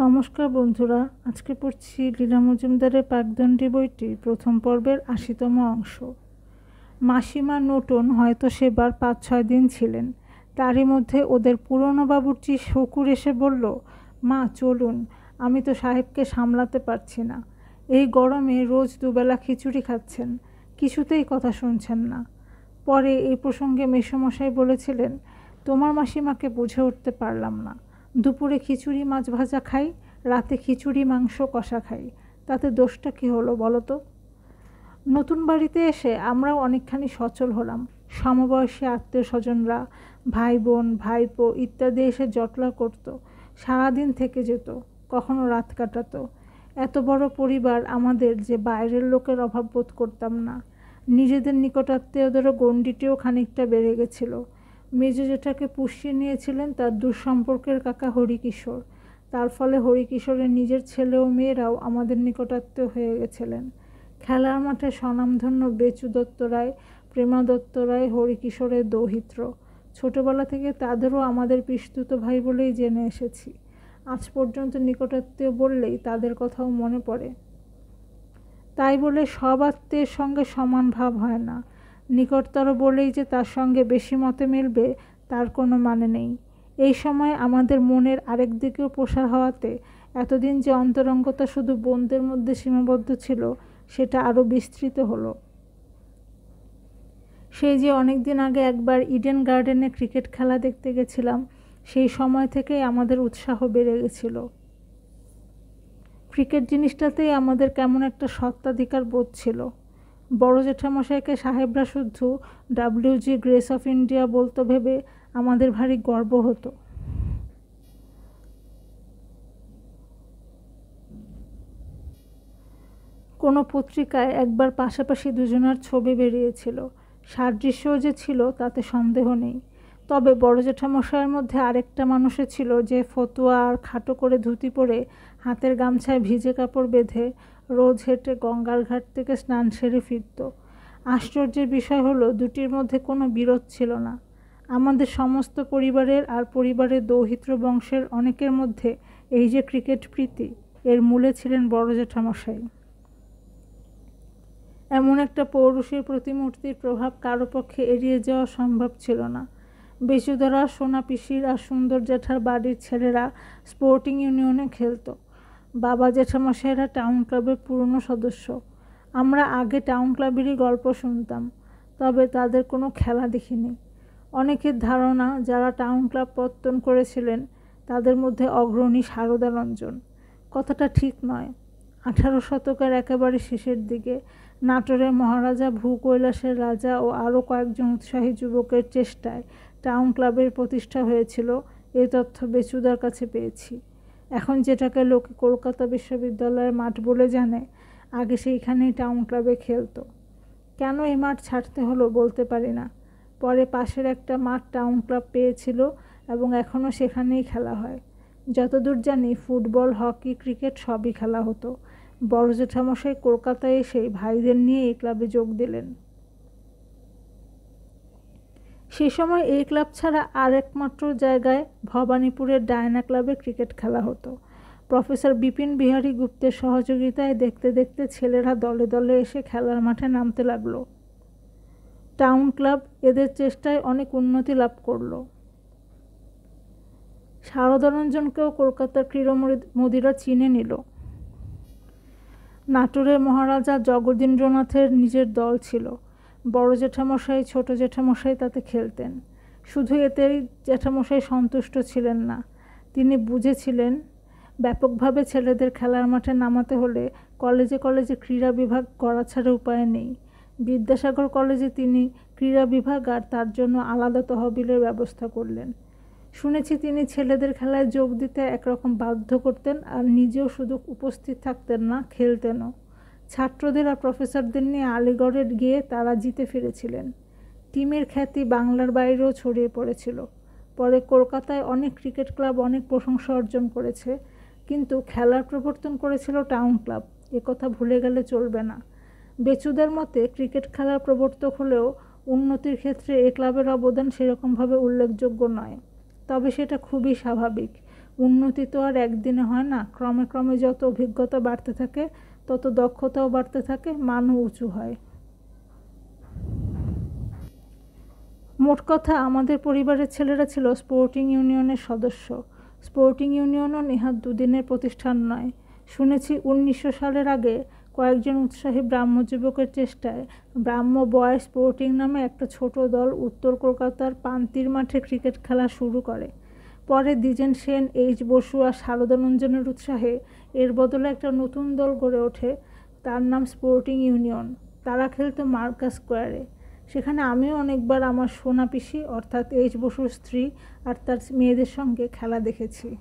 নমস্কার বন্ধুরা, আজকে পড়ছি লীলা মজুমদারের পাকদণ্ডী বইটির প্রথম পর্বের ৮০তম অংশ। মাসিমা নতুন হয়তো সেবার ৫-৬ দিন ছিলেন। তারই মধ্যে ওদের পুরনো বাবুর্চি শকুর এসে বলল, মা চলুন, আমি তো সাহেবকে সামলাতে পারছি না। এই গরমে রোজ দুবেলা খিচুড়ি খাচ্ছেন, কিছুতেই কথা শুনছেন না। পরে এই প্রসঙ্গে মেসোমশাই বলেছিলেন, তোমার মাসিমাকে বুঝে উঠতে পারলাম না। দুপুরে খিচুড়ি মাছ ভাজা খাই, রাতে খিচুড়ি মাংস কষা খাই, তাতে দোষটা কী হলো বলো তো? নতুন বাড়িতে এসে আমরাও অনেকখানি সচল হলাম। সমবয়সী আত্মীয় স্বজনরা, ভাই বোন ভাইপো ইত্যাদি এসে জটলা করত, সারাদিন থেকে যেত, কখনো রাত কাটাতো। এত বড় পরিবার আমাদের যে বাইরের লোকের অভাব বোধ করতাম না। নিজেদের নিকটাত্মীয়দেরও গণ্ডিটিও খানিকটা বেড়ে গেছিল। মেজ জেঠাকে পুষিয়ে নিয়েছিলেন তার দুঃসম্পর্কের কাকা হরিকিশোর। তার ফলে হরিকিশোরের নিজের ছেলে ও মেয়েরাও আমাদের নিকটাত্মীয় হয়ে গেছিলেন। খেলার মাঠে স্বনামধন্য বেচু দত্ত রায়, প্রেমা দত্ত রায় হরিকিশোরের দৌহিত্র। ছোটবেলা থেকে তাদেরও আমাদের পিসতুত ভাই বলেই জেনে এসেছি। আজ পর্যন্ত নিকটাত্মীয় বললেই তাদের কথাও মনে পড়ে। তাই বলে সব আত্মীয়ের সঙ্গে সমান ভাব হয় না। নিকটতর বলেই যে তার সঙ্গে বেশি মতে মিলবে তার কোনো মানে নেই। এই সময় আমাদের মনের আরেক দিকেও প্রসার হওয়াতে এতদিন যে অন্তরঙ্গতা শুধু বোনদের মধ্যে সীমাবদ্ধ ছিল, সেটা আরও বিস্তৃত হলো। সেই যে অনেক দিন আগে একবার ইডেন গার্ডেনে ক্রিকেট খেলা দেখতে গেছিলাম, সেই সময় থেকেই আমাদের উৎসাহ বেড়ে গেছিল। ক্রিকেট জিনিসটাতেই আমাদের কেমন একটা সত্ত্বাধিকার বোধ ছিল। বড় জেঠামশাইকে সাহেবরা শুধু WG গ্রেস অফ ইন্ডিয়া বলতো ভেবে আমাদের ভারী গর্ব হতো। কোনো পত্রিকায় একবার পাশাপাশি দুজনার ছবি বেরিয়েছিল। সাদৃশ্যও যে ছিল তাতে সন্দেহ নেই। তবে বড় জেঠামশাইয়ের মধ্যে আরেকটা মানুষে ছিল যে ফতুয়া আর খাটো করে ধুতি পরে হাতের গামছায় ভিজে কাপড় বেঁধে রোজ হেঁটে গঙ্গার ঘাট থেকে স্নান সেরে ফিরত। আশ্চর্যের বিষয় হলো, দুটির মধ্যে কোনো বিরোধ ছিল না। আমাদের সমস্ত পরিবারের আর পরিবারের দৌহিত্র বংশের অনেকের মধ্যে এই যে ক্রিকেট প্রীতি, এর মূলে ছিলেন বড় জেঠামশাই। এমন একটা পৌরুষের প্রতিমূর্তির প্রভাব কারো পক্ষে এড়িয়ে যাওয়া সম্ভব ছিল না। বেচুদারা, সোনা পিসির আর সুন্দর জেঠার বাড়ির ছেলেরা স্পোর্টিং ইউনিয়নে খেলত। বাবা জেঠামশাইরা টাউন ক্লাবের পুরনো সদস্য। আমরা আগে টাউন ক্লাবেরই গল্প শুনতাম, তবে তাদের কোনো খেলা দেখিনি। অনেকের ধারণা যারা টাউন ক্লাব পত্তন করেছিলেন তাদের মধ্যে অগ্রণী সারদা রঞ্জন। কথাটা ঠিক নয়। 18 শতকের একেবারে শেষের দিকে নাটোরের মহারাজা ভূকৈলাসের রাজা ও আরও কয়েকজন উৎসাহী যুবকের চেষ্টায় টাউন ক্লাবের প্রতিষ্ঠা হয়েছিল, এই তথ্য বেচুদার কাছে পেয়েছি। এখন যেটাকে লোকে কলকাতা বিশ্ববিদ্যালয়ের মাঠ বলে জানে, আগে সেইখানেই টাউন ক্লাবে খেলতো। কেন এই মাঠ ছাড়তে হলো বলতে পারি না। পরে পাশের একটা মাঠ টাউন ক্লাব পেয়েছিল এবং এখনও সেখানেই খেলা হয়। যতদূর জানি ফুটবল, হকি, ক্রিকেট সবই খেলা হতো। বড় জেঠামশাই কলকাতায় এসে ভাইদের নিয়ে এই ক্লাবে যোগ দিলেন। সেই সময় এই ক্লাব ছাড়া আর একমাত্র জায়গায় ভবানীপুরের ডায়না ক্লাবে ক্রিকেট খেলা হতো। প্রফেসর বিপিন বিহারী গুপ্তের সহযোগিতায় দেখতে দেখতে ছেলেরা দলে দলে এসে খেলার মাঠে নামতে লাগলো। টাউন ক্লাব এদের চেষ্টায় অনেক উন্নতি লাভ করলো। সারদারঞ্জনকেও কলকাতার ক্রীড়ামোদীরা চিনে নিল। নাটোরের মহারাজা জগদীন্দ্রনাথের নিজের দল ছিল। বড় জেঠামশাই, ছোট জেঠামশাই তাতে খেলতেন। শুধু এতেই জেঠামশাই সন্তুষ্ট ছিলেন না। তিনি বুঝেছিলেন, ব্যাপকভাবে ছেলেদের খেলার মাঠে নামাতে হলে কলেজে কলেজে ক্রীড়া বিভাগ করা ছাড়া উপায় নেই। বিদ্যাসাগর কলেজে তিনি ক্রীড়া বিভাগ আর তার জন্য আলাদা তহবিলের ব্যবস্থা করলেন। শুনেছি তিনি ছেলেদের খেলায় যোগ দিতে একরকম বাধ্য করতেন, আর নিজেও শুধু উপস্থিত থাকতেন না, খেলতেনও। ছাত্রদের আর প্রফেসরদের নিয়ে আলিগড়ে গিয়ে তারা জিতে ফিরেছিলেন। টিমের খ্যাতি বাংলার বাইরেও ছড়িয়ে পড়েছিল। পরে কলকাতায় অনেক ক্রিকেট ক্লাব অনেক প্রশংসা অর্জন করেছে, কিন্তু খেলার প্রবর্তন করেছিল টাউন ক্লাব, একথা ভুলে গেলে চলবে না। বেচুদার মতে ক্রিকেট খেলার প্রবর্তক হলেও উন্নতির ক্ষেত্রে এ ক্লাবের অবদান সেরকমভাবে উল্লেখযোগ্য নয়। তবে সেটা খুবই স্বাভাবিক। উন্নতি তো আর একদিনে হয় না, ক্রমে ক্রমে যত অভিজ্ঞতা বাড়তে থাকে তত দক্ষতাও বাড়তে থাকে, মানও উঁচু হয়। মোট কথা, আমাদের পরিবারের ছেলেরা ছিল স্পোর্টিং ইউনিয়নের সদস্য। স্পোর্টিং ইউনিয়নও নেহাত দুদিনের প্রতিষ্ঠান নয়। শুনেছি 1900 সালের আগে কয়েকজন উৎসাহী ব্রাহ্ম যুবকের চেষ্টায় ব্রাহ্ম বয়েজ স্পোর্টিং নামে একটা ছোট দল উত্তর কলকাতার পান্তির মাঠে ক্রিকেট খেলা শুরু করে। পরে দ্বিজেন সেন, এইচ বসু আর শারদানঞ্জনের উৎসাহে এর বদলে একটা নতুন দল গড়ে ওঠে, তার নাম স্পোর্টিং ইউনিয়ন। তারা খেলত মার্কাস স্কোয়ারে। সেখানে আমিও অনেকবার আমার সোনা পিসি অর্থাৎ এইচ বসুর স্ত্রী আর তার মেয়েদের সঙ্গে খেলা দেখেছি।